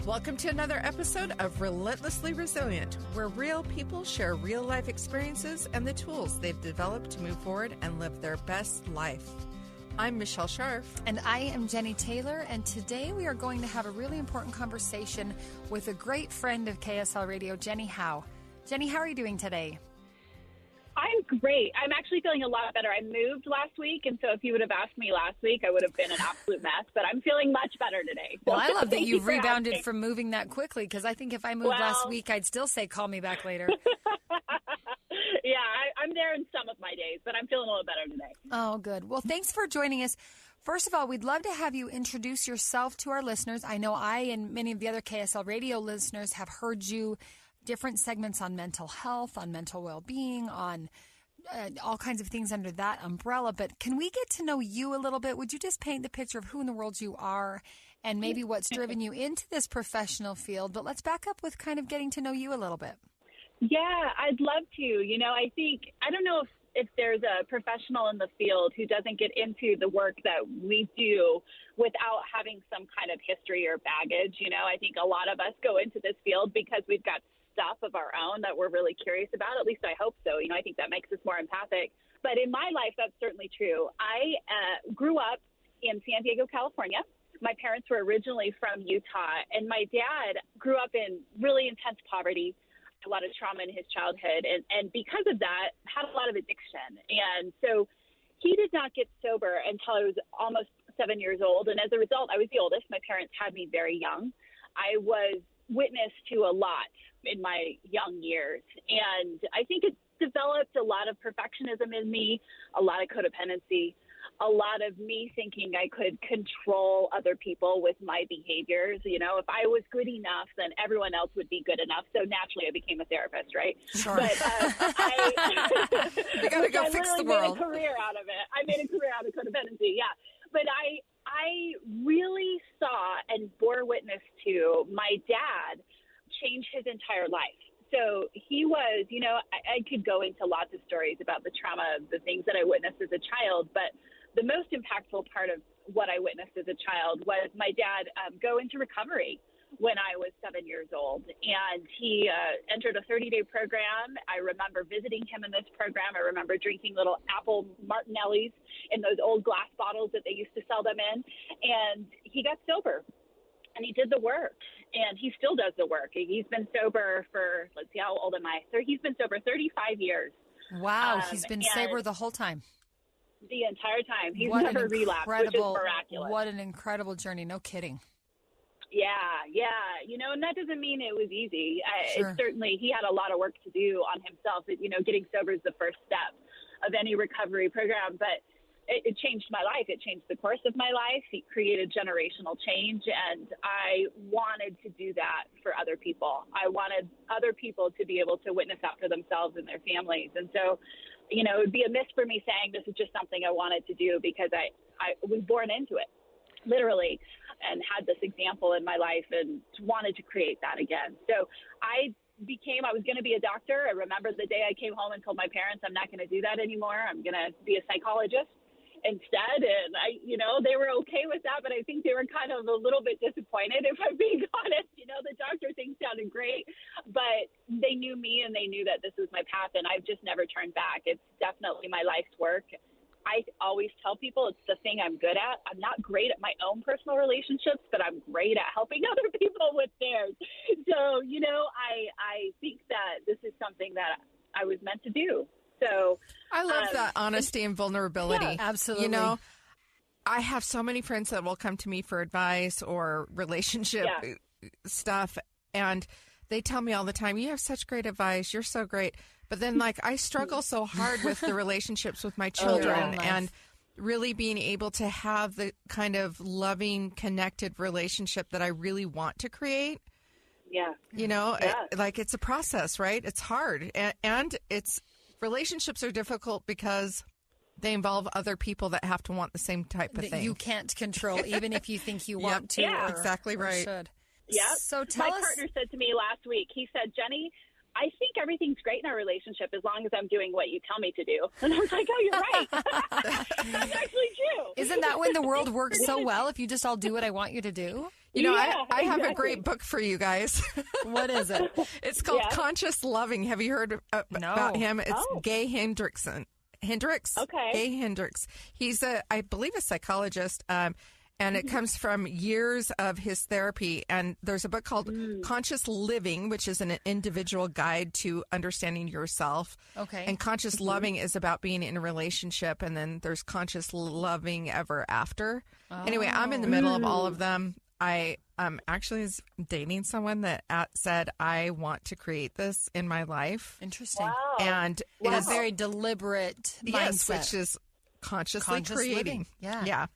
Welcome to another episode of Relentlessly Resilient, where real people share real-life experiences and the tools they've developed to move forward and live their best life. I'm Michelle Scharf. And I am Jenny Taylor, and today we are going to have a really important conversation with a great friend of KSL Radio, Jenny Howe. Jenny, how are you doing today? I'm great. I'm actually feeling a lot better. I moved last week, and so if you would have asked me last week, I would have been an absolute mess, but I'm feeling much better today. So well, I love that you've rebounded from moving that quickly, because I think if I moved last week, I'd still say, call me back later. Yeah, I'm there in some of my days, but I'm feeling a little better today. Oh, good. Well, thanks for joining us. First of all, we'd love to have you introduce yourself to our listeners. I know I and many of the other KSL Radio listeners have heard you different segments on mental health, on mental well-being, on all kinds of things under that umbrella. But can we get to know you a little bit? Would you just paint the picture of who in the world you are and maybe what's driven you into this professional field? But let's back up with kind of getting to know you a little bit. Yeah, I'd love to. You know, I don't know if there's a professional in the field who doesn't get into the work that we do without having some kind of history or baggage. You know, I think a lot of us go into this field because we've got stuff of our own that we're really curious about. At least I hope so. You know, I think that makes us more empathic. But in my life, that's certainly true. I grew up in San Diego, California. My parents were originally from Utah, and my dad grew up in really intense poverty, a lot of trauma in his childhood, and because of that, had a lot of addiction. And so he did not get sober until I was almost 7 years old. And as a result, I was the oldest. My parents had me very young. I was witness to a lot in my young years. And I think it developed a lot of perfectionism in me, a lot of codependency, a lot of me thinking I could control other people with my behaviors. You know, if I was good enough, then everyone else would be good enough. So naturally I became a therapist, right? Sure. But you got to go fix the world. I made a career out of it. I made a career out of codependency, yeah. But I really saw and bore witness to my dad change his entire life. So he was, you know, I could go into lots of stories about the trauma of the things that I witnessed as a child, but the most impactful part of what I witnessed as a child was my dad go into recovery when I was 7 years old. And he entered a 30-day program. I remember visiting him in this program. I remember drinking little apple Martinellis in those old glass bottles that they used to sell them in. And he got sober, and he did the work. And he still does the work. He's been sober for, let's see, how old am I? So he's been sober 35 years. Wow, he's been sober the whole time. The entire time. He's never relapsed, which is miraculous. What an incredible journey. No kidding. Yeah. You know, and that doesn't mean it was easy. Sure. Certainly, he had a lot of work to do on himself. You know, getting sober is the first step of any recovery program. But it changed my life. It changed the course of my life. He created generational change, and I wanted to do that for other people. I wanted other people to be able to witness that for themselves and their families. And so, you know, it would be a miss for me saying this is just something I wanted to do, because I was born into it, literally, and had this example in my life and wanted to create that again. So I was going to be a doctor. I remember the day I came home and told my parents, I'm not going to do that anymore. I'm going to be a psychologist instead. And they were okay with that, but I think they were kind of a little bit disappointed, if I'm being honest. You know, the doctor thing sounded great, but they knew me and they knew that this was my path, and I've just never turned back. It's definitely my life's work. I always tell people it's the thing I'm good at. I'm not great at my own personal relationships, but I'm great at helping other people with theirs. So, you know, I think that this is something that I was meant to do. So I love that honesty and vulnerability. Yeah, absolutely. You know, I have so many friends that will come to me for advice or relationship stuff, and they tell me all the time, you have such great advice. You're so great. But then, like, I struggle so hard with the relationships with my children and really being able to have the kind of loving, connected relationship that I really want to create. Yeah. You know, it's a process, right? It's hard. And relationships are difficult because they involve other people that have to want the same type of thing. You can't control, even if you think you want to. Yeah, exactly right. Should. Yeah. So my partner said to me last week, he said, Jenny, I think everything's great in our relationship as long as I'm doing what you tell me to do. And I was like, oh, you're right. That's actually true. Isn't that when the world works so well, if you just all do what I want you to do? I have a great book for you guys. What is it? It's called Conscious Loving. Have you heard about him? It's Gay Hendricks. Okay. Gay Hendricks. He's I believe a psychologist, and it comes from years of his therapy. And there's a book called Conscious Living, which is an individual guide to understanding yourself. Okay. And Conscious Loving is about being in a relationship. And then there's Conscious Loving Ever After. Oh. Anyway, I'm in the middle of all of them. I actually was dating someone that said, I want to create this in my life. Interesting. Wow. And it is a very deliberate mindset. Which is consciously creating. Living. Yeah. Yeah.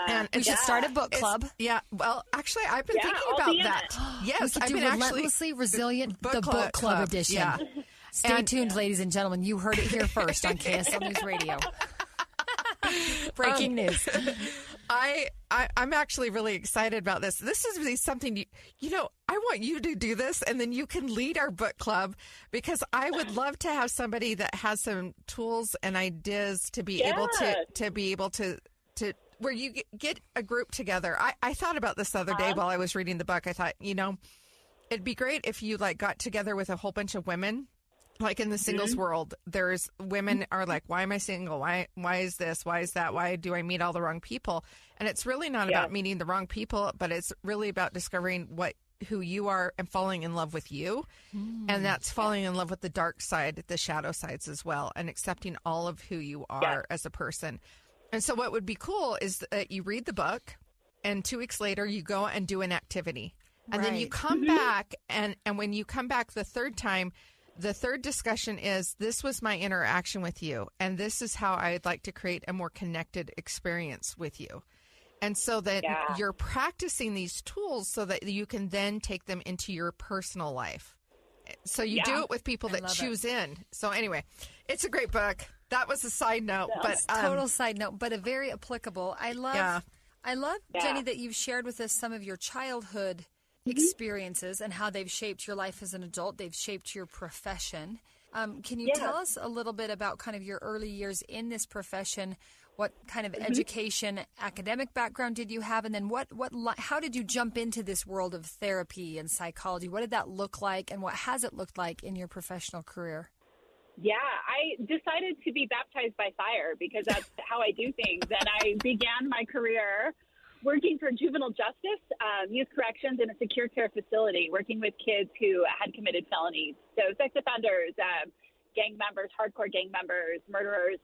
And we should start a book club. Well, actually, I've been thinking about that. Yes, I've been Relentlessly Resilient, the book club edition. Yeah. Stay tuned, ladies and gentlemen. You heard it here first on KSL News Radio. Breaking news. I'm actually really excited about this. This is really something, I want you to do this, and then you can lead our book club, because I would love to have somebody that has some tools and ideas to be able to where you get a group together. I thought about this the other day while I was reading the book. I thought, it'd be great if you got together with a whole bunch of women. Like in the singles world, there's women are like, why am I single? Why is this? Why is that? Why do I meet all the wrong people? And it's really not about meeting the wrong people, but it's really about discovering who you are and falling in love with you. And that's falling in love with the dark side, the shadow sides as well, and accepting all of who you are as a person. And so what would be cool is that you read the book, and 2 weeks later you go and do an activity. And then you come back, and when you come back the third time, the third discussion is, this was my interaction with you, and this is how I'd like to create a more connected experience with you. And so that you're practicing these tools so that you can then take them into your personal life. So you do it with people that choose in. So anyway, it's a great book. That was a side note. But total side note, but a very applicable. I love, Jenny, that you've shared with us some of your childhood experiences and how they've shaped your life as an adult. They've shaped your profession. Can you tell us a little bit about kind of your early years in this profession? What kind of education, academic background did you have? And then how did you jump into this world of therapy and psychology? What did that look like, and what has it looked like in your professional career? Yeah, I decided to be baptized by fire, because that's how I do things. And I began my career working for juvenile justice, youth corrections in a secure care facility, working with kids who had committed felonies. So sex offenders, gang members, hardcore gang members, murderers,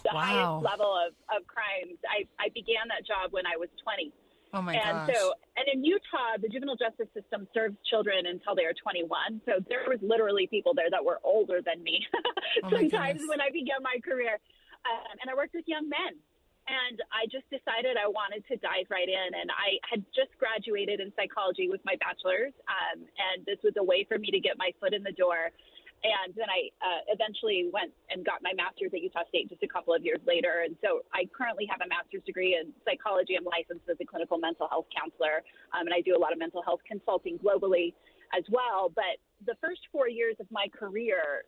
the highest level of crimes. I began that job when I was 20. Oh my gosh. And in Utah, the juvenile justice system serves children until they are 21. So there was literally people there that were older than me sometimes when I began my career. And I worked with young men. And I just decided I wanted to dive right in. And I had just graduated in psychology with my bachelor's. And this was a way for me to get my foot in the door. And then I eventually went and got my master's at Utah State just a couple of years later. And so I currently have a master's degree in psychology. I'm licensed as a clinical mental health counselor. And I do a lot of mental health consulting globally as well. But the first 4 years of my career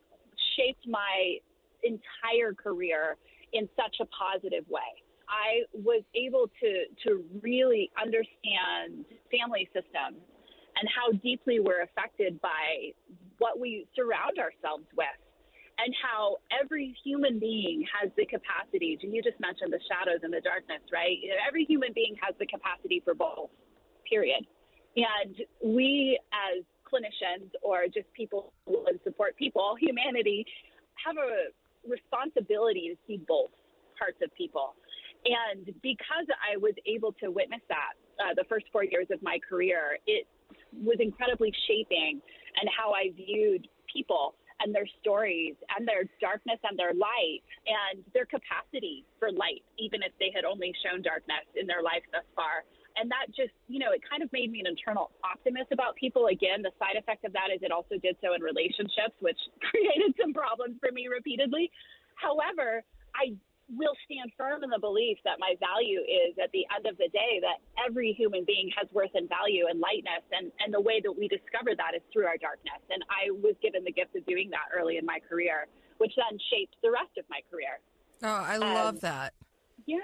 shaped my entire career in such a positive way. I was able to really understand family systems and how deeply we're affected by what we surround ourselves with, and how every human being has the capacity, and you just mentioned the shadows and the darkness, right? Every human being has the capacity for both, period. And we as clinicians, or just people who support people, humanity, have a responsibility to see both parts of people. And because I was able to witness that the first 4 years of my career, it was incredibly shaping and how I viewed people and their stories and their darkness and their light and their capacity for light, even if they had only shown darkness in their life thus far. And that just, it kind of made me an internal optimist about people. Again, the side effect of that is it also did so in relationships, which created some problems for me repeatedly. However, I will stand firm in the belief that my value is, at the end of the day, that every human being has worth and value and lightness. And the way that we discover that is through our darkness. And I was given the gift of doing that early in my career, which then shaped the rest of my career. Oh, I love that. Yeah.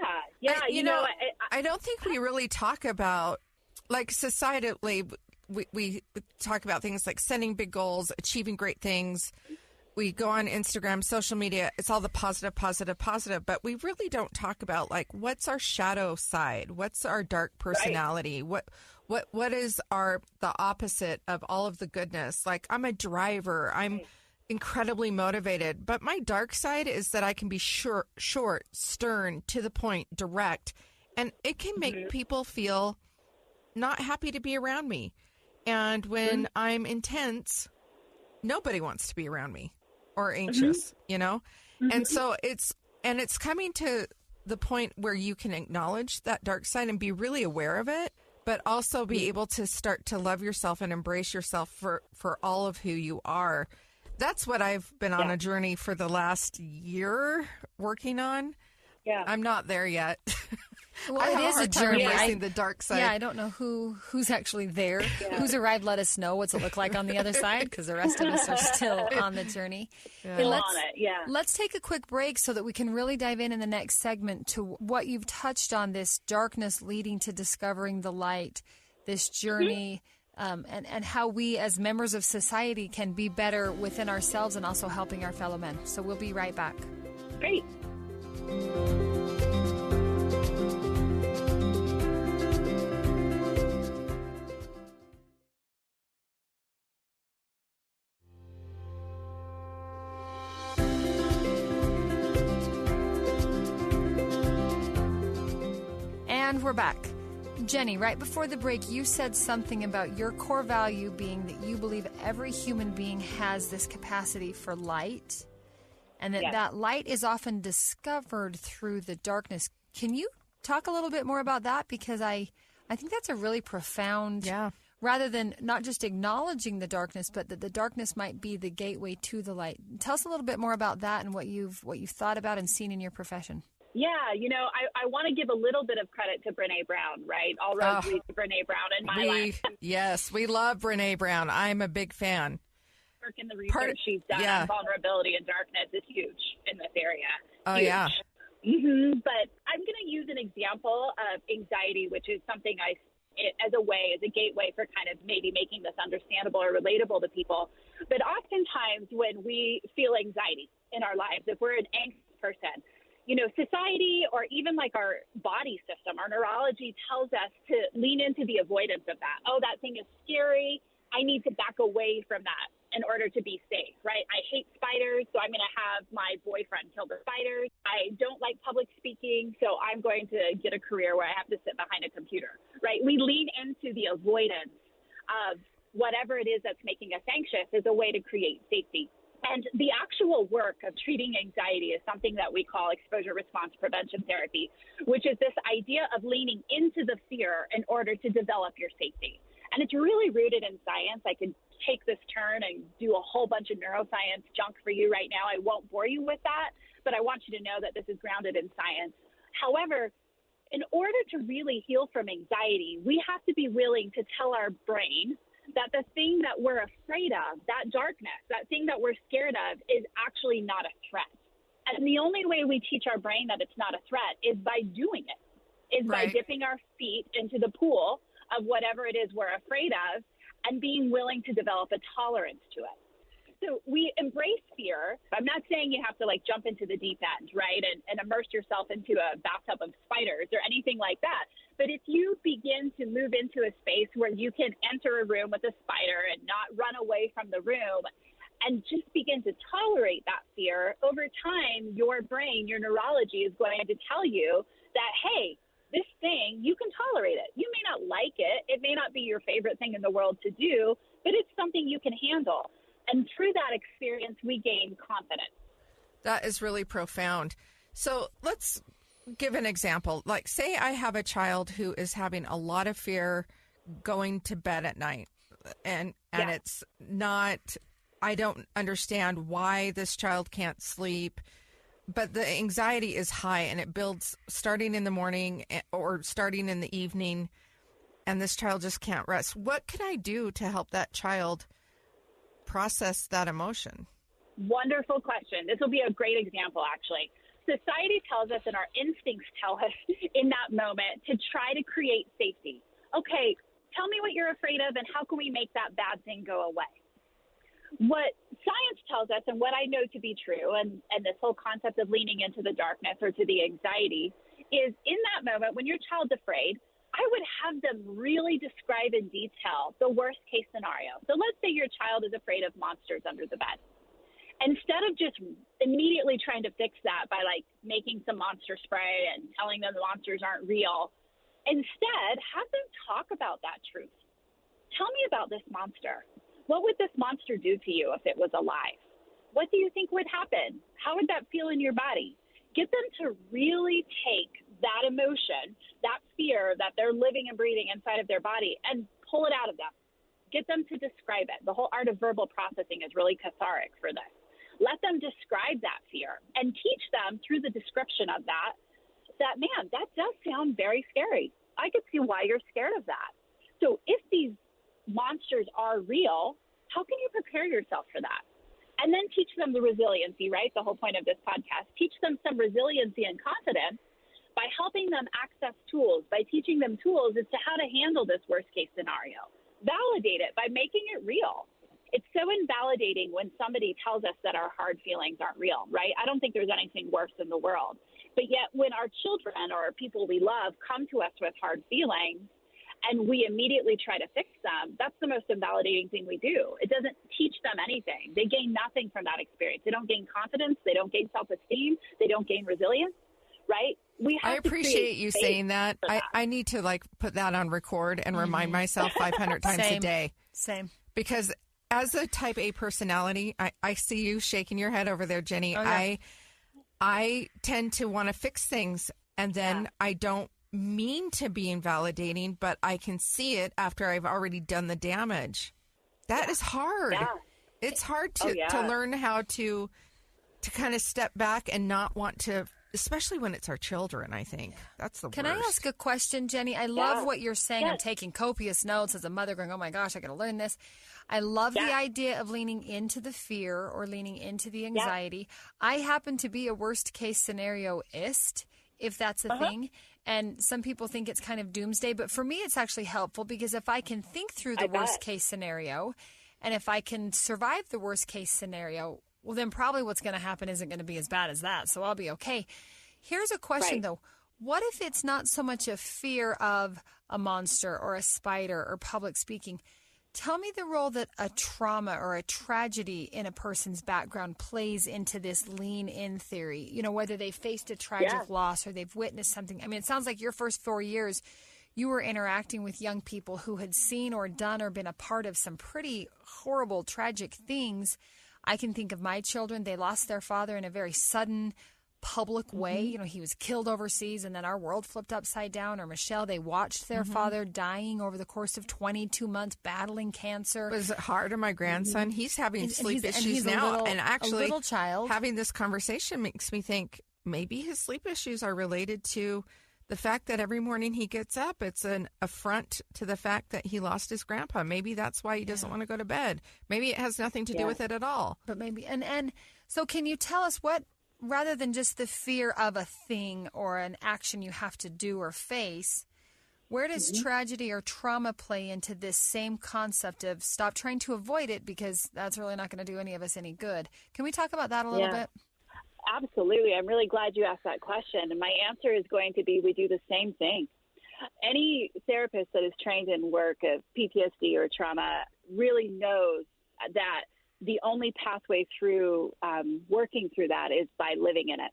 I don't think we really talk about like societally, we talk about things like setting big goals, achieving great things. We go on Instagram, social media. It's all the positive, positive, positive. But we really don't talk about, like, what's our shadow side? What's our dark personality? Right. What is the opposite of all of the goodness? Like, I'm a driver. I'm incredibly motivated. But my dark side is that I can be short, stern, to the point, direct. And it can make people feel not happy to be around me. And when I'm intense, nobody wants to be around me or anxious, you know? And so it's coming to the point where you can acknowledge that dark side and be really aware of it, but also be able to start to love yourself and embrace yourself for all of who you are. That's what I've been on a journey for the last year working on. Yeah. I'm not there yet. Well, it is a journey. The dark side. Yeah, I don't know who's actually there. Yeah. Who's arrived, let us know. What's it look like on the other side? Because the rest of us are still on the journey. Yeah. Still on it, yeah. Let's take a quick break so that we can really dive in the next segment to what you've touched on, this darkness leading to discovering the light, this journey, and how we as members of society can be better within ourselves and also helping our fellow men. So we'll be right back. Great. And we're back. Jenny, right before the break, you said something about your core value being that you believe every human being has this capacity for light, and that light is often discovered through the darkness. Can you talk a little bit more about that? Because I think that's a really profound, rather than not just acknowledging the darkness, but that the darkness might be the gateway to the light. Tell us a little bit more about that and what you've thought about and seen in your profession. Yeah, I want to give a little bit of credit to Brene Brown, right? All roads lead to Brene Brown in my life. Yes, we love Brene Brown. I'm a big fan. Work in the research she's done on vulnerability and darkness is huge in this area. Oh, huge. yeah. But I'm going to use an example of anxiety, which is something as a gateway for kind of maybe making this understandable or relatable to people. But oftentimes when we feel anxiety in our lives, if we're an anxious person, society or even like our body system, our neurology tells us to lean into the avoidance of that. Oh, that thing is scary. I need to back away from that in order to be safe, right? I hate spiders, so I'm going to have my boyfriend kill the spiders. I don't like public speaking, so I'm going to get a career where I have to sit behind a computer, right? We lean into the avoidance of whatever it is that's making us anxious as a way to create safety. And the actual work of treating anxiety is something that we call exposure response prevention therapy, which is this idea of leaning into the fear in order to develop your safety. And it's really rooted in science. I could take this turn and do a whole bunch of neuroscience junk for you right now. I won't bore you with that, but I want you to know that this is grounded in science. However, in order to really heal from anxiety, we have to be willing to tell our brain that the thing that we're afraid of, that darkness, that thing that we're scared of, is actually not a threat. And the only way we teach our brain that it's not a threat is by doing it, is by dipping our feet into the pool of whatever it is we're afraid of and being willing to develop a tolerance to it. So we embrace fear. I'm not saying you have to jump into the deep end, right, and immerse yourself into a bathtub of spiders or anything like that. But if you begin to move into a space where you can enter a room with a spider and not run away from the room and just begin to tolerate that fear, over time, your brain, your neurology is going to tell you that, hey, this thing, you can tolerate it. You may not like it. It may not be your favorite thing in the world to do, but it's something you can handle. And through that experience, we gain confidence. That is really profound. So let's give an example. Like, say I have a child who is having a lot of fear going to bed at night. And it's not, I don't understand why this child can't sleep. But the anxiety is high and it builds starting in the morning or starting in the evening. And this child just can't rest. What can I do to help that child process that emotion? Wonderful question. This will be a great example, actually. Society tells us and our instincts tell us in that moment to try to create safety. Okay, Tell me what you're afraid of, and how can we make that bad thing go away? What science tells us, and what I know to be true, and this whole concept of leaning into the darkness or to the anxiety, is in that moment when your child's afraid, I would have them really describe in detail the worst case scenario. So let's say your child is afraid of monsters under the bed. Instead of just immediately trying to fix that by like making some monster spray and telling them the monsters aren't real, instead have them talk about that truth. Tell me about this monster. What would this monster do to you if it was alive? What do you think would happen? How would that feel in your body? Get them to really take that emotion, that fear that they're living and breathing inside of their body, and pull it out of them. Get them to describe it. The whole art of verbal processing is really cathartic for this. Let them describe that fear and teach them through the description of that, man, that does sound very scary. I could see why you're scared of that. So if these monsters are real, how can you prepare yourself for that? And then teach them the resiliency, right? The whole point of this podcast. Teach them some resiliency and confidence by helping them access tools, by teaching them tools as to how to handle this worst case scenario. Validate it by making it real. It's so invalidating when somebody tells us that our hard feelings aren't real, right? I don't think there's anything worse in the world. But yet when our children or people we love come to us with hard feelings and we immediately try to fix them, that's the most invalidating thing we do. It doesn't teach them anything. They gain nothing from that experience. They don't gain confidence. They don't gain self-esteem. They don't gain resilience, right? I appreciate you saying that. I need to like put that on record and remind myself 500 times a day. Same. Because as a type A personality, I see you shaking your head over there, Jenny. Oh, yeah. I tend to want to fix things, and then I don't mean to be invalidating, but I can see it after I've already done the damage. That is hard. Yeah. It's hard to learn how to kind of step back and not want to, especially when it's our children, I think. That's the worst. Can I ask a question, Jenny? I love what you're saying. I'm taking copious notes as a mother going, oh my gosh, I got to learn this. I love the idea of leaning into the fear or leaning into the anxiety. I happen to be a worst case scenarioist, if that's a thing. And some people think it's kind of doomsday. But for me, it's actually helpful because if I can think through the worst case scenario and if I can survive the worst case scenario, well, then probably what's going to happen isn't going to be as bad as that. So I'll be okay. Here's a question, though. What if it's not so much a fear of a monster or a spider or public speaking? Tell me the role that a trauma or a tragedy in a person's background plays into this lean-in theory. You know, whether they faced a tragic loss or they've witnessed something. I mean, it sounds like your first 4 years, you were interacting with young people who had seen or done or been a part of some pretty horrible, tragic things. I can think of my children. They lost their father in a very sudden, public way. You know, he was killed overseas and then our world flipped upside down. Or Michelle, they watched their father dying over the course of 22 months, battling cancer. Was it hard on my grandson? He's having sleep issues now. And actually, a little child. Having this conversation makes me think maybe his sleep issues are related to the fact that every morning he gets up, it's an affront to the fact that he lost his grandpa. Maybe that's why he doesn't want to go to bed. Maybe it has nothing to do with it at all. But maybe, and so can you tell us what, rather than just the fear of a thing or an action you have to do or face, where does tragedy or trauma play into this same concept of stop trying to avoid it because that's really not going to do any of us any good? Can we talk about that a little bit? Absolutely. I'm really glad you asked that question. And my answer is going to be we do the same thing. Any therapist that is trained in work of PTSD or trauma really knows that the only pathway through working through that is by living in it.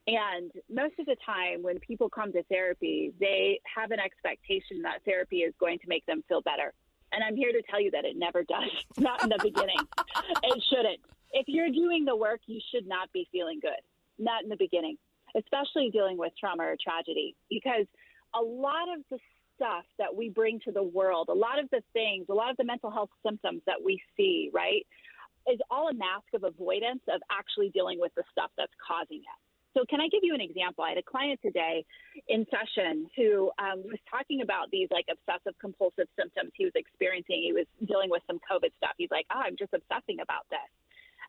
And most of the time when people come to therapy, they have an expectation that therapy is going to make them feel better. And I'm here to tell you that it never does, not in the beginning. It shouldn't. If you're doing the work, you should not be feeling good, not in the beginning, especially dealing with trauma or tragedy, because a lot of the stuff that we bring to the world, a lot of the things, a lot of the mental health symptoms that we see, right, is all a mask of avoidance of actually dealing with the stuff that's causing it. So can I give you an example? I had a client today in session who was talking about these like obsessive compulsive symptoms he was experiencing. He was dealing with some COVID stuff. He's like, I'm just obsessing about this.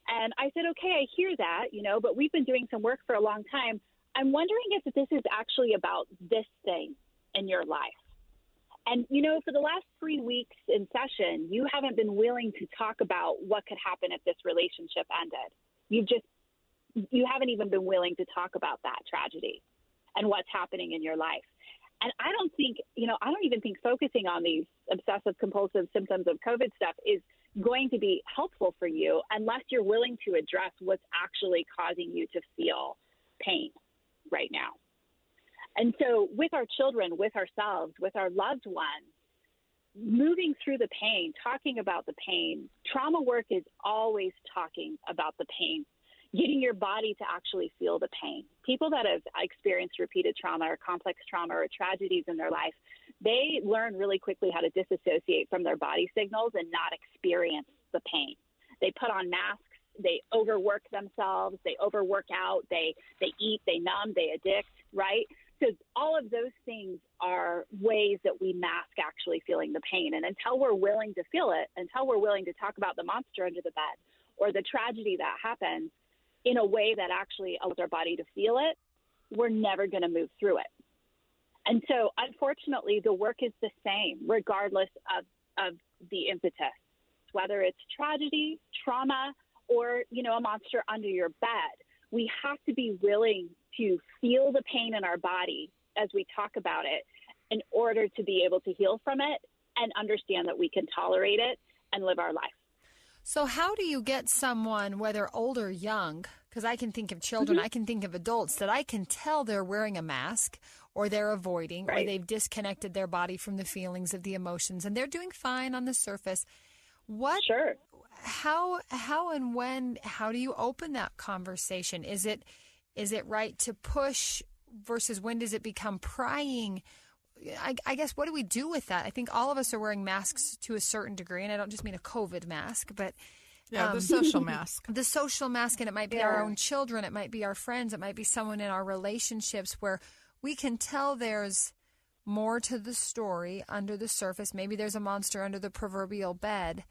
And I said, okay, I hear that, but we've been doing some work for a long time. I'm wondering if this is actually about this thing in your life. And, you know, for the last 3 weeks in session, you haven't been willing to talk about what could happen if this relationship ended. You haven't even been willing to talk about that tragedy and what's happening in your life. And I don't even think focusing on these obsessive compulsive symptoms of COVID stuff is going to be helpful for you unless you're willing to address what's actually causing you to feel pain right now. And so with our children, with ourselves, with our loved ones, moving through the pain, talking about the pain, trauma work is always talking about the pain, getting your body to actually feel the pain. People that have experienced repeated trauma or complex trauma or tragedies in their life, they learn really quickly how to disassociate from their body signals and not experience the pain. They put on masks, they overwork themselves, they overwork out, they eat, they numb, they addict, right? So all of those things are ways that we mask actually feeling the pain. And until we're willing to feel it, until we're willing to talk about the monster under the bed or the tragedy that happens in a way that actually allows our body to feel it, we're never going to move through it. And so, unfortunately, the work is the same, regardless of the impetus, whether it's tragedy, trauma, or, you know, a monster under your bed. We have to be willing to feel the pain in our body as we talk about it in order to be able to heal from it and understand that we can tolerate it and live our life. So how do you get someone, whether old or young, because I can think of children, I can think of adults, that I can tell they're wearing a mask or they're avoiding or they've disconnected their body from the feelings of the emotions and they're doing fine on the surface. Sure. How and when, how do you open that conversation? Is it right to push versus when does it become prying? I guess, what do we do with that? I think all of us are wearing masks to a certain degree, and I don't just mean a COVID mask, but the social mask. The social mask, and it might be our own children, it might be our friends, it might be someone in our relationships where we can tell there's more to the story under the surface. Maybe there's a monster under the proverbial bed.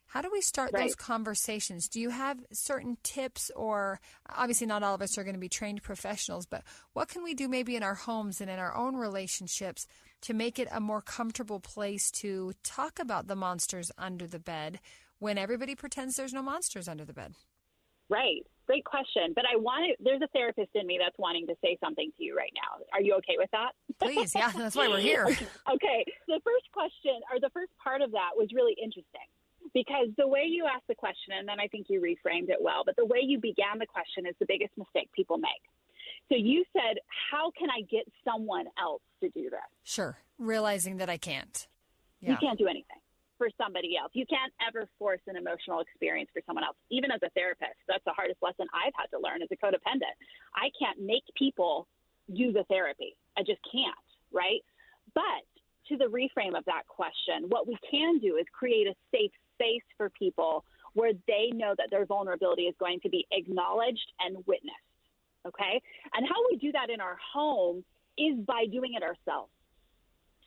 How do we start those conversations? Do you have certain tips, or obviously not all of us are going to be trained professionals, but what can we do maybe in our homes and in our own relationships to make it a more comfortable place to talk about the monsters under the bed when everybody pretends there's no monsters under the bed? Right. Great question. But there's a therapist in me that's wanting to say something to you right now. Are you okay with that? Please. Yeah, that's why we're here. Okay. The first question, or the first part of that, was really interesting. Because the way you asked the question, and then I think you reframed it well, but the way you began the question is the biggest mistake people make. So you said, how can I get someone else to do this? Sure. Realizing that I can't. Yeah. You can't do anything for somebody else. You can't ever force an emotional experience for someone else. Even as a therapist, that's the hardest lesson I've had to learn as a codependent. I can't make people do the therapy. I just can't, right? But to the reframe of that question, what we can do is create a safe space for people where they know that their vulnerability is going to be acknowledged and witnessed, okay? And how we do that in our home is by doing it ourselves.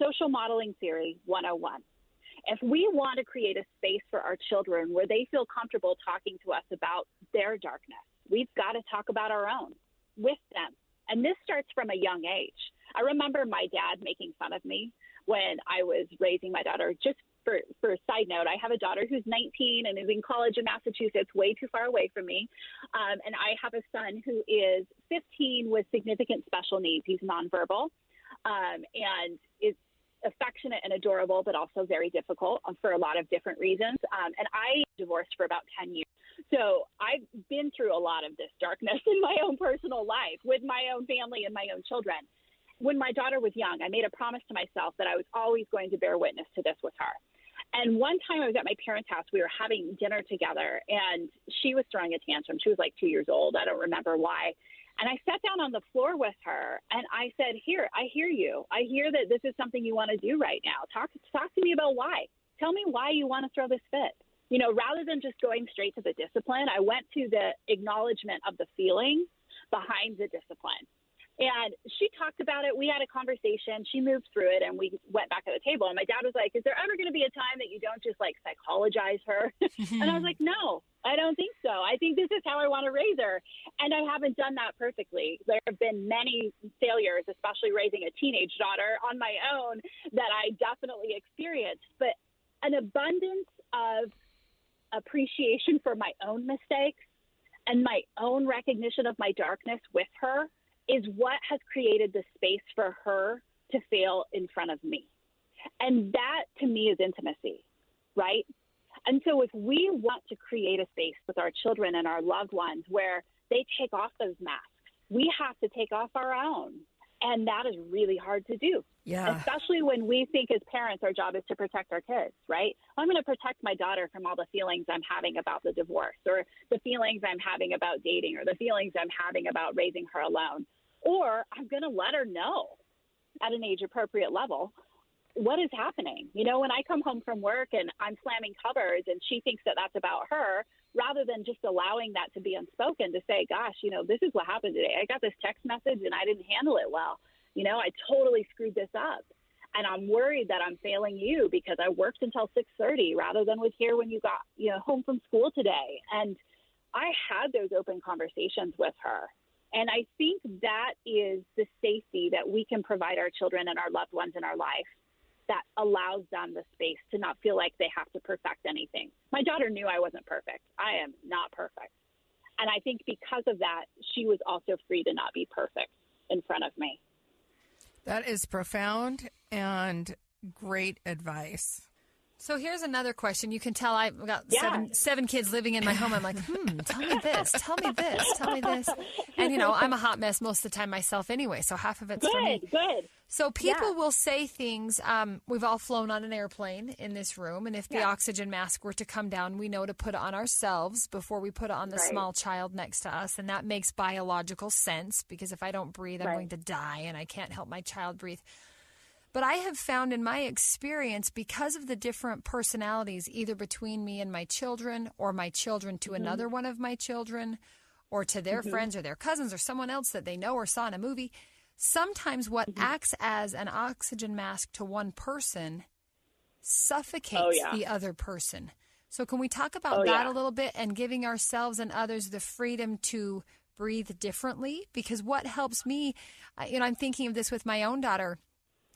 Social modeling theory 101. If we want to create a space for our children where they feel comfortable talking to us about their darkness, we've got to talk about our own with them. And this starts from a young age. I remember my dad making fun of me when I was raising my daughter. Just for a side note, I have a daughter who's 19 and is in college in Massachusetts, way too far away from me. And I have a son who is 15 with significant special needs. He's nonverbal and is affectionate and adorable, but also very difficult for a lot of different reasons. And I divorced for about 10 years. So I've been through a lot of this darkness in my own personal life with my own family and my own children. When my daughter was young, I made a promise to myself that I was always going to bear witness to this with her. And one time I was at my parents' house, we were having dinner together, and she was throwing a tantrum. She was like 2 years old. I don't remember why. And I sat down on the floor with her, and I said, here, I hear you. I hear that this is something you want to do right now. Talk to me about why. Tell me why you want to throw this fit. You know, rather than just going straight to the discipline, I went to the acknowledgement of the feeling behind the discipline. And she talked about it. We had a conversation. She moved through it, and we went back at the table. And my dad was like, is there ever going to be a time that you don't just, like, psychologize her? And I was like, no, I don't think so. I think this is how I want to raise her. And I haven't done that perfectly. There have been many failures, especially raising a teenage daughter on my own, that I definitely experienced. But an abundance of appreciation for my own mistakes and my own recognition of my darkness with her is what has created the space for her to fail in front of me. And that, to me, is intimacy, right? And so if we want to create a space with our children and our loved ones where they take off those masks, we have to take off our own. And that is really hard to do, especially when we think as parents our job is to protect our kids, right? I'm going to protect my daughter from all the feelings I'm having about the divorce, or the feelings I'm having about dating, or the feelings I'm having about raising her alone. Or I'm going to let her know at an age-appropriate level what is happening. You know, when I come home from work and I'm slamming cupboards and she thinks that that's about her, rather than just allowing that to be unspoken, to say, gosh, you know, this is what happened today. I got this text message and I didn't handle it well. You know, I totally screwed this up. And I'm worried that I'm failing you because I worked until 6:30 rather than was here when you got, you know, home from school today. And I had those open conversations with her. And I think that is the safety that we can provide our children and our loved ones in our life that allows them the space to not feel like they have to perfect anything. My daughter knew I wasn't perfect. I am not perfect. And I think because of that, she was also free to not be perfect in front of me. That is profound and great advice. So here's another question. You can tell I've got seven kids living in my home. I'm like, tell me this, tell me this, tell me this. And, you know, I'm a hot mess most of the time myself anyway, so half of it's for me. Good. So people will say things. We've all flown on an airplane in this room, and if the oxygen mask were to come down, we know to put it on ourselves before we put it on the small child next to us, and that makes biological sense because if I don't breathe, I'm going to die, and I can't help my child breathe. But I have found in my experience, because of the different personalities, either between me and my children or my children to another one of my children or to their friends or their cousins or someone else that they know or saw in a movie, sometimes what acts as an oxygen mask to one person suffocates the other person. So can we talk about that a little bit and giving ourselves and others the freedom to breathe differently? Because what helps me, you know, I'm thinking of this with my own daughter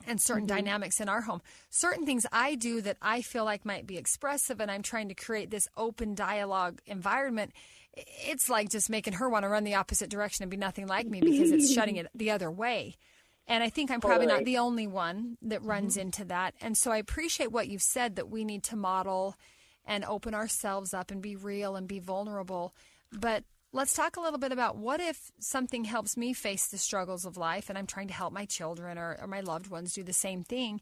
and certain dynamics in our home. Certain things I do that I feel like might be expressive and I'm trying to create this open dialogue environment. It's like just making her want to run the opposite direction and be nothing like me because it's shutting it the other way. And I think I'm probably not the only one that runs into that. And so I appreciate what you've said, that we need to model and open ourselves up and be real and be vulnerable. But let's talk a little bit about what if something helps me face the struggles of life and I'm trying to help my children or my loved ones do the same thing,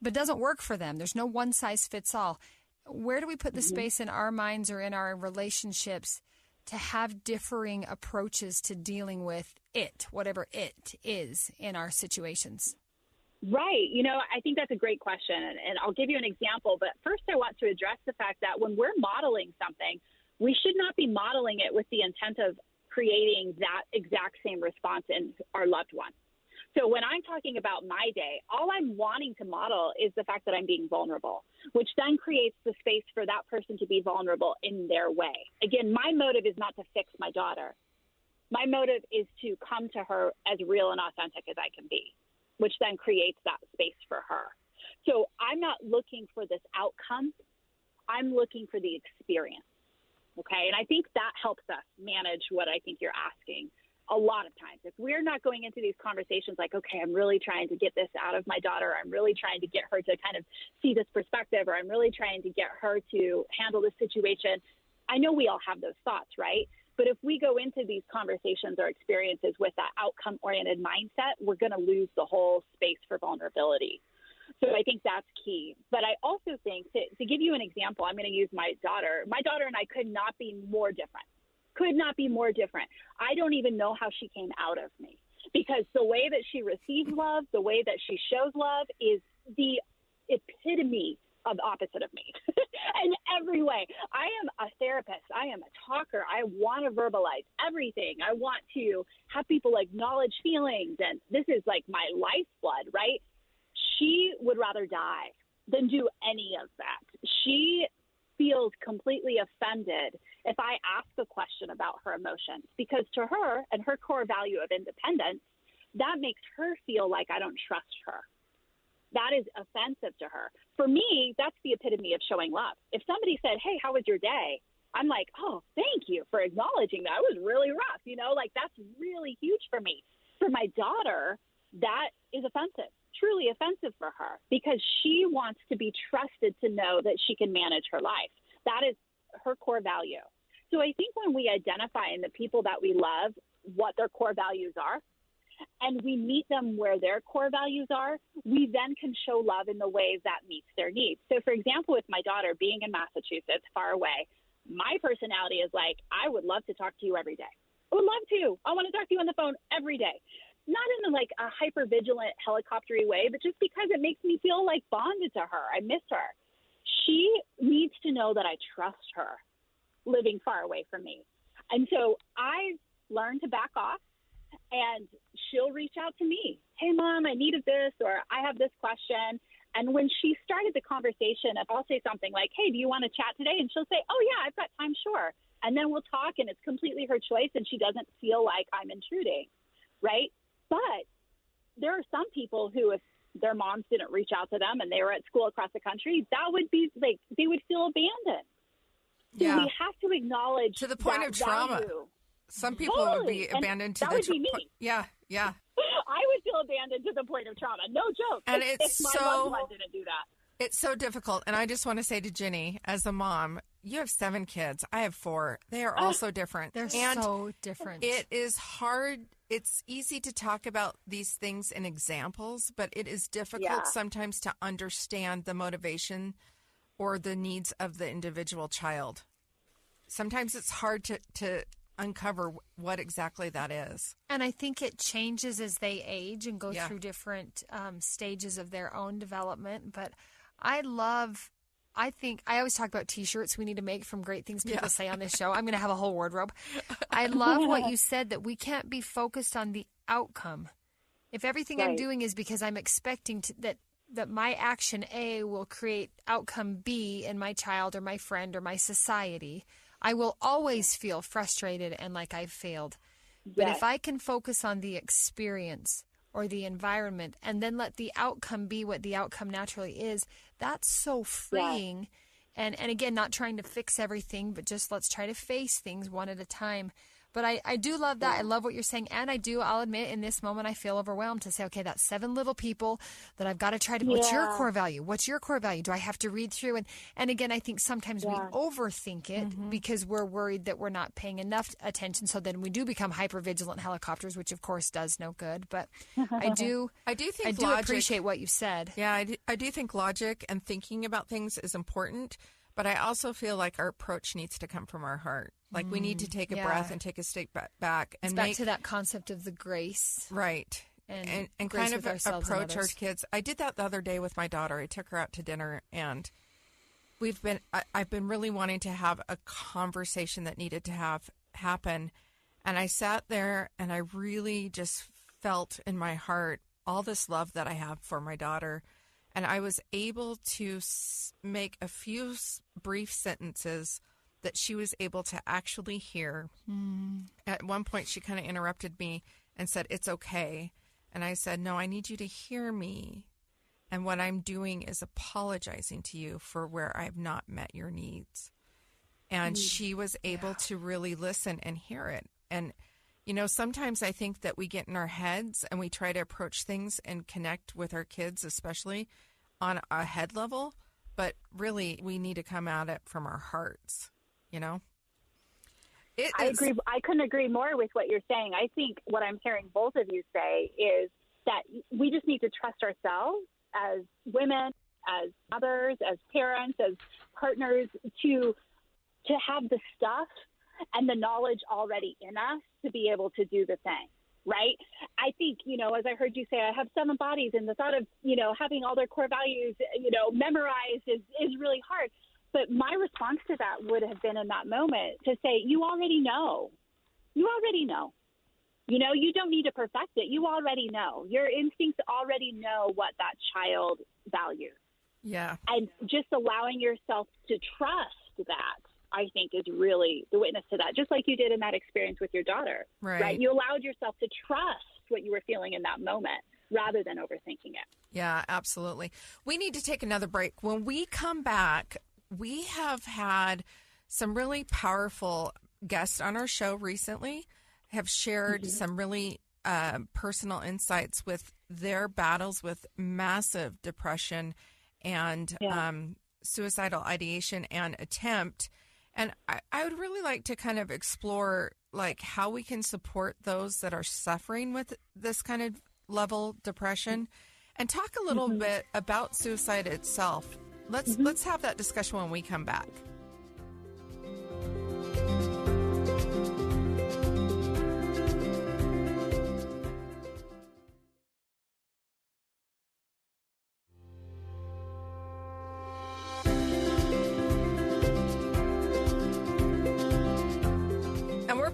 but it doesn't work for them. There's no one size fits all. Where do we put the space in our minds or in our relationships to have differing approaches to dealing with it, whatever it is in our situations? Right. You know, I think that's a great question. And I'll give you an example. But first, I want to address the fact that when we're modeling something, we should not be modeling it with the intent of creating that exact same response in our loved one. So when I'm talking about my day, all I'm wanting to model is the fact that I'm being vulnerable, which then creates the space for that person to be vulnerable in their way. Again, my motive is not to fix my daughter. My motive is to come to her as real and authentic as I can be, which then creates that space for her. So I'm not looking for this outcome. I'm looking for the experience. Okay. And I think that helps us manage what I think you're asking a lot of times. If we're not going into these conversations like, okay, I'm really trying to get this out of my daughter, I'm really trying to get her to kind of see this perspective, or I'm really trying to get her to handle this situation. I know we all have those thoughts, right? But if we go into these conversations or experiences with that outcome-oriented mindset, we're going to lose the whole space for vulnerability. So I think that's key. But I also think, to give you an example, I'm going to use my daughter. My daughter and I could not be more different. I don't even know how she came out of me, because the way that she receives love, the way that she shows love is the epitome opposite of me in every way. I am a therapist. I am a talker. I want to verbalize everything. I want to have people acknowledge feelings. And this is like my lifeblood, right? She would rather die than do any of that. She feels completely offended if I ask a question about her emotions, because to her and her core value of independence, that makes her feel like I don't trust her. That is offensive to her. For me, that's the epitome of showing love. If somebody said, hey, how was your day? I'm like, oh, thank you for acknowledging that. It was really rough. You know, like that's really huge for me. For my daughter, that is offensive, truly offensive for her, because she wants to be trusted to know that she can manage her life. That is her core value. So I think when we identify in the people that we love what their core values are, and we meet them where their core values are, we then can show love in the ways that meets their needs. So, for example, with my daughter being in Massachusetts, far away, my personality is like, I would love to talk to you every day. I would love to. I want to talk to you on the phone every day. Not in like a hyper-vigilant, helicoptery way, but just because it makes me feel like bonded to her. I miss her. She needs to know that I trust her living far away from me. And so I've learned to back off, and she'll reach out to me. Hey, Mom, I needed this, or I have this question. And when she started the conversation, if I'll say something like, hey, do you want to chat today? And she'll say, oh, yeah, I've got time, sure. And then we'll talk, and it's completely her choice, and she doesn't feel like I'm intruding, right? But there are some people who, if their moms didn't reach out to them and they were at school across the country, that would be like they would feel abandoned. So we have to acknowledge to the point of trauma. Value. Some people would be abandoned to that would be me. Yeah. I would feel abandoned to the point of trauma. No joke. And if my loved one didn't do that. It's so difficult. And I just want to say to Jenny, as a mom, you have 7 kids. I have 4. They are all so different. They're so different. It is hard. It's easy to talk about these things in examples, but it is difficult sometimes to understand the motivation or the needs of the individual child. Sometimes it's hard to uncover what exactly that is. And I think it changes as they age and go through different stages of their own development. But I think I always talk about T-shirts we need to make from great things people say on this show. I'm going to have a whole wardrobe. I love what you said, that we can't be focused on the outcome. If everything I'm doing is because I'm expecting that my action A will create outcome B in my child or my friend or my society, I will always feel frustrated and like I've failed. But if I can focus on the experience or the environment and then let the outcome be what the outcome naturally is, that's so freeing. And again, not trying to fix everything, but just let's try to face things one at a time. But I do love that. I love what you're saying. And I'll admit, in this moment, I feel overwhelmed to say, okay, that's 7 little people that I've got to try to, what's your core value? What's your core value? Do I have to read through? And again, I think sometimes we overthink it because we're worried that we're not paying enough attention. So then we do become hypervigilant helicopters, which of course does no good. But I do appreciate what you said. Yeah, I do think logic and thinking about things is important. But I also feel like our approach needs to come from our heart. Like we need to take a breath and take a step back. And it's back to that concept of the grace. Right. And kind of approach our kids. I did that the other day with my daughter. I took her out to dinner, and I've been really wanting to have a conversation that needed to happen. And I sat there and I really just felt in my heart all this love that I have for my daughter. And I was able to make a few brief sentences that she was able to actually hear. At one point, she kind of interrupted me and said, "It's okay." And I said, "No, I need you to hear me. And what I'm doing is apologizing to you for where I've not met your needs." And she was able to really listen and hear it. And, sometimes I think that we get in our heads and we try to approach things and connect with our kids, especially on a head level. But really, we need to come at it from our hearts, I agree. I couldn't agree more with what you're saying. I think what I'm hearing both of you say is that we just need to trust ourselves as women, as mothers, as parents, as partners to have the stuff and the knowledge already in us to be able to do the thing. right? I think, as I heard you say, I have 7 bodies, and the thought of, having all their core values, memorized is really hard. But my response to that would have been in that moment to say, you already know. You already know. You don't need to perfect it. You already know. Your instincts already know what that child values. Yeah. And just allowing yourself to trust that, I think, is really the witness to that, just like you did in that experience with your daughter. Right. You allowed yourself to trust what you were feeling in that moment rather than overthinking it. Yeah, absolutely. We need to take another break. When we come back, we have had some really powerful guests on our show recently, have shared some really personal insights with their battles with massive depression and suicidal ideation and attempt. And I would really like to kind of explore like how we can support those that are suffering with this kind of level depression and talk a little bit about suicide itself. Let's have that discussion when we come back.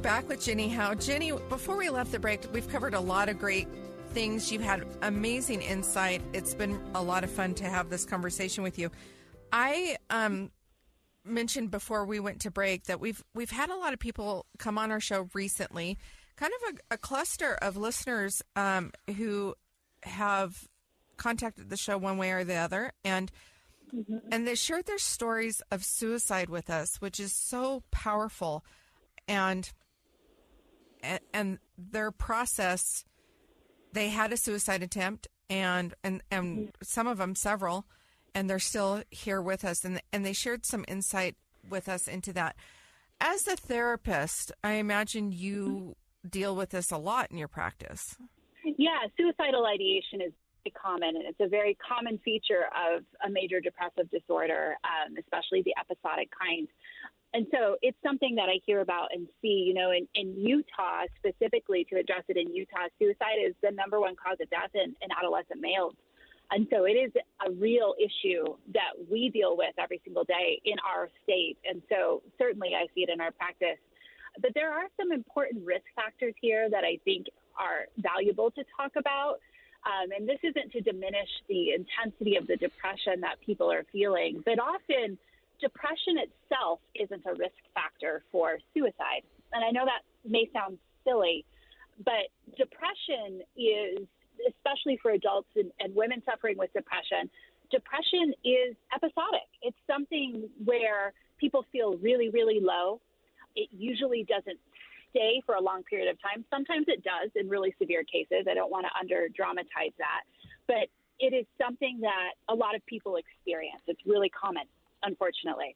Back with Jenny Howe. Jenny, before we left the break, we've covered a lot of great things. You've had amazing insight. It's been a lot of fun to have this conversation with you. I mentioned before we went to break that we've had a lot of people come on our show recently, kind of a cluster of listeners who have contacted the show one way or the other, and they shared their stories of suicide with us, which is so powerful. And their process, they had a suicide attempt and some of them several, and they're still here with us. And they shared some insight with us into that. As a therapist, I imagine you deal with this a lot in your practice. Yeah, suicidal ideation is common, and it's a very common feature of a major depressive disorder, especially the episodic kind. And so it's something that I hear about and see, in Utah, specifically to address it in Utah, suicide is the number 1 cause of death in adolescent males. And so it is a real issue that we deal with every single day in our state. And so certainly I see it in our practice. But there are some important risk factors here that I think are valuable to talk about. And this isn't to diminish the intensity of the depression that people are feeling, but often depression itself isn't a risk factor for suicide. And I know that may sound silly, but depression is, especially for adults and women suffering with depression is episodic. It's something where people feel really, really low. It usually doesn't stay for a long period of time. Sometimes it does in really severe cases. I don't want to under-dramatize that. But it is something that a lot of people experience. It's really common, unfortunately.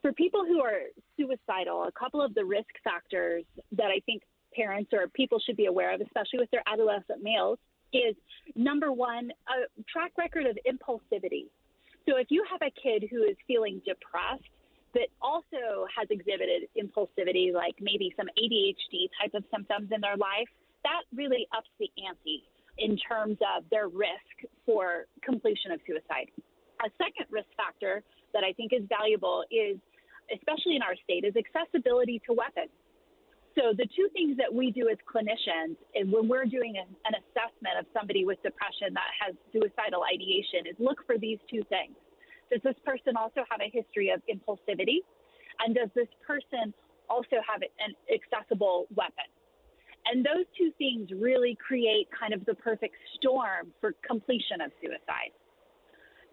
For people who are suicidal, a couple of the risk factors that I think parents or people should be aware of, especially with their adolescent males, is number 1, a track record of impulsivity. So if you have a kid who is feeling depressed, but also has exhibited impulsivity, like maybe some ADHD type of symptoms in their life, that really ups the ante in terms of their risk for completion of suicide. A second risk factor that I think is valuable is, especially in our state, is accessibility to weapons. So the two things that we do as clinicians, and when we're doing an assessment of somebody with depression that has suicidal ideation, is look for these two things. Does this person also have a history of impulsivity? And does this person also have an accessible weapon? And those two things really create kind of the perfect storm for completion of suicide.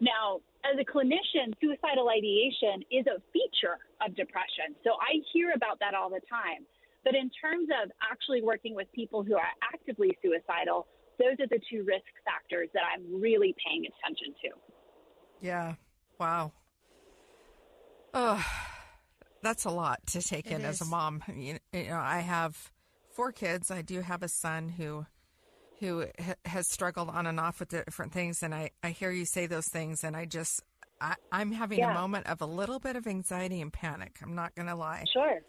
Now, as a clinician, suicidal ideation is a feature of depression. So I hear about that all the time. But in terms of actually working with people who are actively suicidal, those are the two risk factors that I'm really paying attention to. Yeah. Wow. Oh, that's a lot to take in as a mom. You know, I have 4 kids. I do have a son who has struggled on and off with different things. And I hear you say those things, and I'm having a moment of a little bit of anxiety and panic. I'm not going to lie. Sure.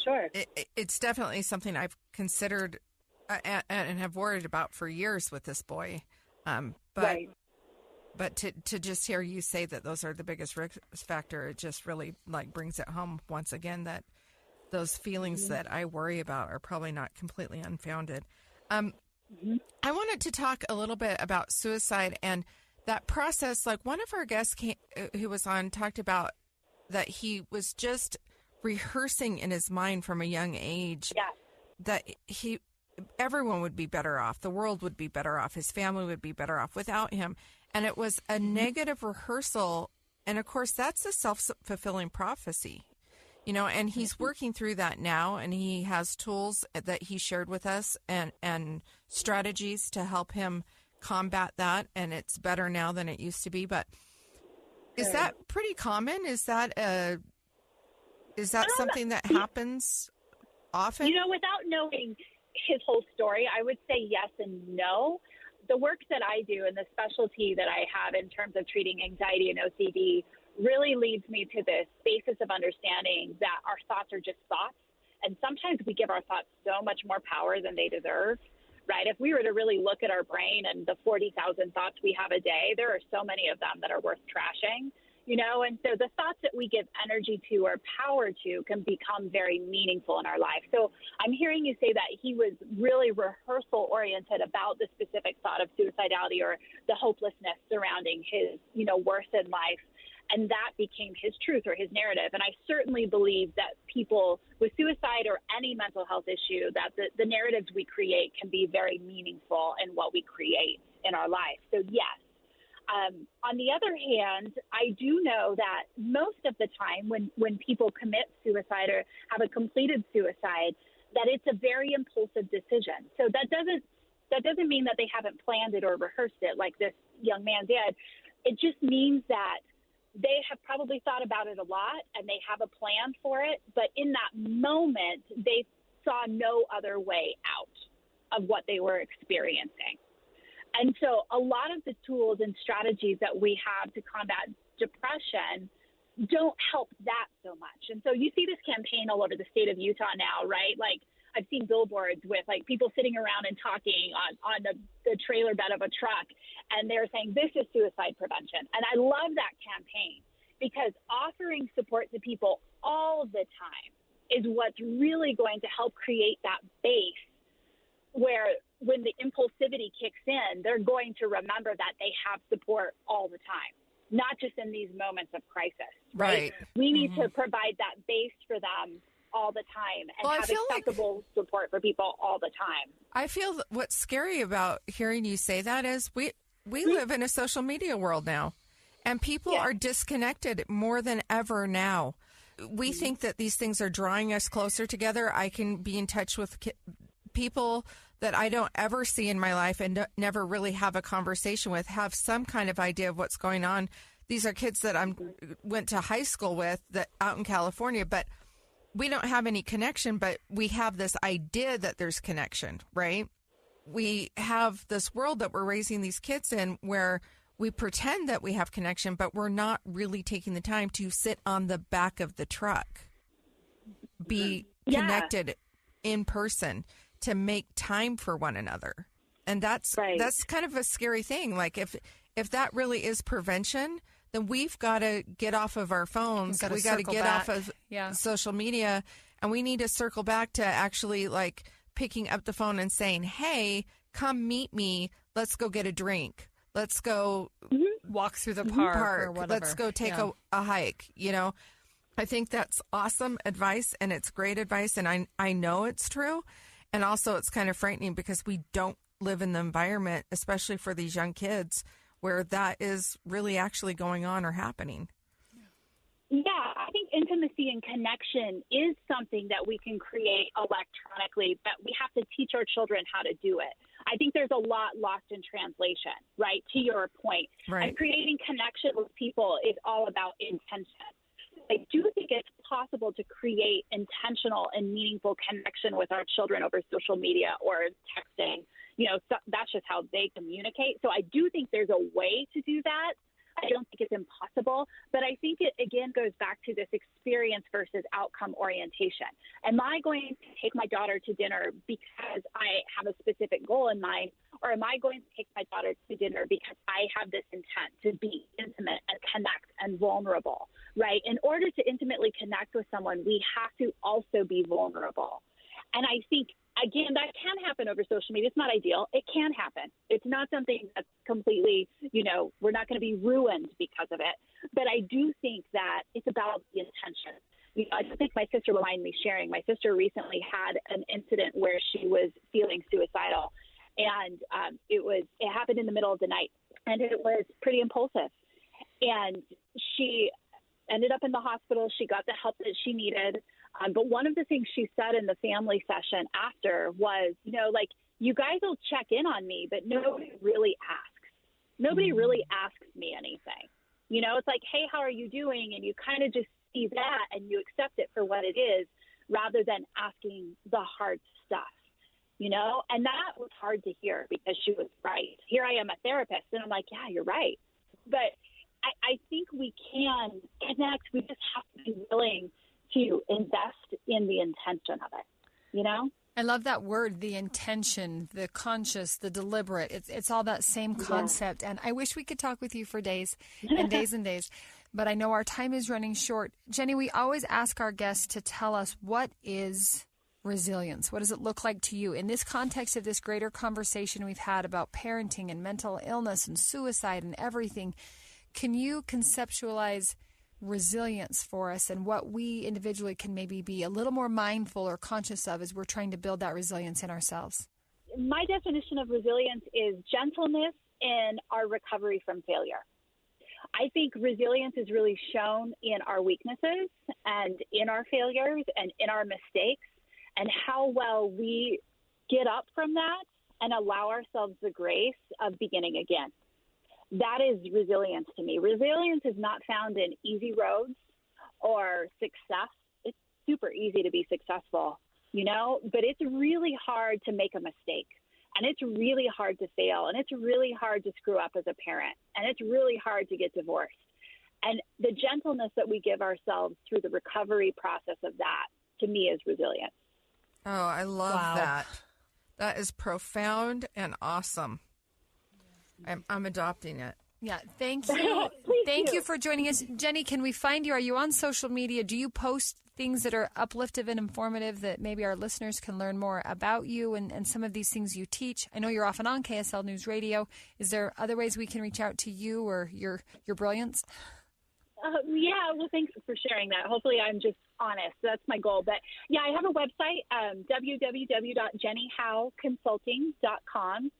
Sure. It's definitely something I've considered and have worried about for years with this boy. Right. But to just hear you say that those are the biggest risk factor, it just really like brings it home once again that those feelings that I worry about are probably not completely unfounded. I wanted to talk a little bit about suicide and that process. Like one of our guests who was on talked about that he was just rehearsing in his mind from a young age that everyone would be better off. The world would be better off. His family would be better off without him. And it was a negative rehearsal. And of course, that's a self-fulfilling prophecy, and he's working through that now. And he has tools that he shared with us and strategies to help him combat that. And it's better now than it used to be. But is that pretty common? Is that something that happens often? Without knowing his whole story, I would say yes and no. The work that I do and the specialty that I have in terms of treating anxiety and OCD really leads me to this basis of understanding that our thoughts are just thoughts. And sometimes we give our thoughts so much more power than they deserve, right? If we were to really look at our brain and the 40,000 thoughts we have a day, there are so many of them that are worth trashing. And so the thoughts that we give energy to or power to can become very meaningful in our life. So I'm hearing you say that he was really rehearsal oriented about the specific thought of suicidality or the hopelessness surrounding his, worth in life. And that became his truth or his narrative. And I certainly believe that people with suicide or any mental health issue, that the narratives we create can be very meaningful in what we create in our life. So yes. On the other hand, I do know that most of the time when people commit suicide or have a completed suicide, that it's a very impulsive decision. So that doesn't mean that they haven't planned it or rehearsed it like this young man did. It just means that they have probably thought about it a lot and they have a plan for it. But in that moment, they saw no other way out of what they were experiencing. And so a lot of the tools and strategies that we have to combat depression don't help that so much. And so you see this campaign all over the state of Utah now, right? Like I've seen billboards with like people sitting around and talking on the trailer bed of a truck, and they're saying this is suicide prevention. And I love that campaign because offering support to people all the time is what's really going to help create that base where when the impulsivity kicks in, they're going to remember that they have support all the time, not just in these moments of crisis, right? We need to provide that base for them all the time and have accessible support for people all the time. I feel that what's scary about hearing you say that is we live in a social media world now, and people are disconnected more than ever now. We think that these things are drawing us closer together. I can be in touch with people that I don't ever see in my life and never really have a conversation with, have some kind of idea of what's going on. These are kids that I went to high school with that out in California, but we don't have any connection, but we have this idea that there's connection, right? We have this world that we're raising these kids in where we pretend that we have connection, but we're not really taking the time to sit on the back of the truck, be connected in person, to make time for one another. And that's kind of a scary thing. Like if that really is prevention, then we've got to get off of our phones. We got to get off of social media, and we need to circle back to actually like picking up the phone and saying, hey, come meet me. Let's go get a drink. Let's go walk through the park or whatever. Let's go take a hike. I think that's awesome advice, and it's great advice. And I know it's true. And also it's kind of frightening because we don't live in the environment, especially for these young kids, where that is really actually going on or happening. Yeah, I think intimacy and connection is something that we can create electronically, but we have to teach our children how to do it. I think there's a lot lost in translation, right, to your point. Right. And creating connection with people is all about intention. I do think it's possible to create intentional and meaningful connection with our children over social media or texting. So that's just how they communicate. So I do think there's a way to do that. I don't think it's impossible, but I think it, again, goes back to this experience versus outcome orientation. Am I going to take my daughter to dinner because I have a specific goal in mind, or am I going to take my daughter to dinner because I have this intent to be intimate and connect and vulnerable, right? In order to intimately connect with someone, we have to also be vulnerable. And I think, again, that can happen over social media. It's not ideal. It can happen. It's not something that's completely, we're not going to be ruined because of it. But I do think that it's about the intention. I just think my sister will mind me sharing. My sister recently had an incident where she was feeling suicidal. And it happened in the middle of the night. And it was pretty impulsive. And she ended up in the hospital. She got the help that she needed. But one of the things she said in the family session after was, you guys will check in on me, but nobody really asks. Nobody really asks me anything. It's like, hey, how are you doing? And you kind of just see that and you accept it for what it is rather than asking the hard stuff, And that was hard to hear because she was right. Here I am, a therapist, and I'm like, yeah, you're right. But I think we can connect. We just have to be willing to invest in the intention of it, I love that word, the intention, the conscious, the deliberate. It's all that same concept. Yeah. And I wish we could talk with you for days and days and days, but I know our time is running short. Jenny, we always ask our guests to tell us, what is resilience? What does it look like to you? In this context of this greater conversation we've had about parenting and mental illness and suicide and everything, can you conceptualize resilience for us and what we individually can maybe be a little more mindful or conscious of as we're trying to build that resilience in ourselves? My definition of resilience is gentleness in our recovery from failure. I think resilience is really shown in our weaknesses and in our failures and in our mistakes, and how well we get up from that and allow ourselves the grace of beginning again. That is resilience to me. Resilience is not found in easy roads or success. It's super easy to be successful, but it's really hard to make a mistake, and it's really hard to fail, and it's really hard to screw up as a parent, and it's really hard to get divorced. And the gentleness that we give ourselves through the recovery process of that, to me, is resilience. Oh, I love that. That is profound and awesome. I'm adopting it. Yeah, thank you. Thank you for joining us. Jenny, can we find you? Are you on social media? Do you post things that are uplifting and informative that maybe our listeners can learn more about you and some of these things you teach? I know you're often on KSL News Radio. Is there other ways we can reach out to you or your brilliance? Yeah, well, thanks for sharing that. Hopefully I'm just honest. That's my goal. But, yeah, I have a website, www.jennyhoweconsulting.com.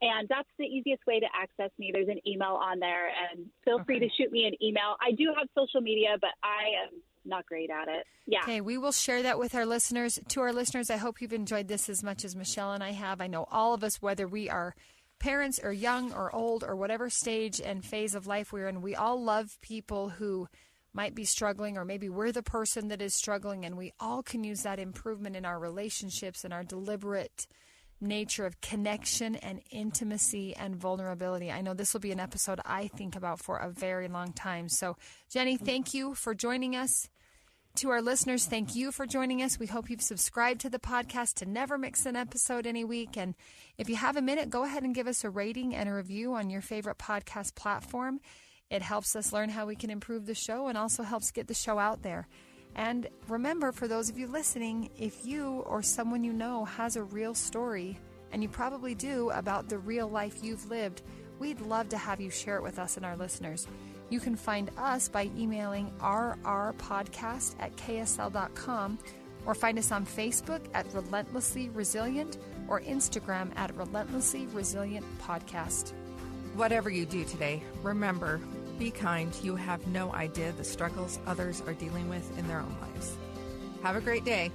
And that's the easiest way to access me. There's an email on there, and feel free to shoot me an email. I do have social media, but I am not great at it. Yeah. Okay, we will share that with our listeners. To our listeners, I hope you've enjoyed this as much as Michelle and I have. I know all of us, whether we are parents or young or old or whatever stage and phase of life we're in, we all love people who might be struggling, or maybe we're the person that is struggling, and we all can use that improvement in our relationships and our deliberate nature of connection and intimacy and vulnerability. I know this will be an episode I think about for a very long time. So, Jenny, thank you for joining us. To our listeners, thank you for joining us. We hope you've subscribed to the podcast to never miss an episode any week. And if you have a minute, go ahead and give us a rating and a review on your favorite podcast platform. It helps us learn how we can improve the show and also helps get the show out there. And remember, for those of you listening, if you or someone you know has a real story, and you probably do, about the real life you've lived, we'd love to have you share it with us and our listeners. You can find us by emailing rrpodcast@ksl.com, or find us on Facebook at Relentlessly Resilient, or Instagram at Relentlessly Resilient Podcast. Whatever you do today, remember, be kind. You have no idea the struggles others are dealing with in their own lives. Have a great day.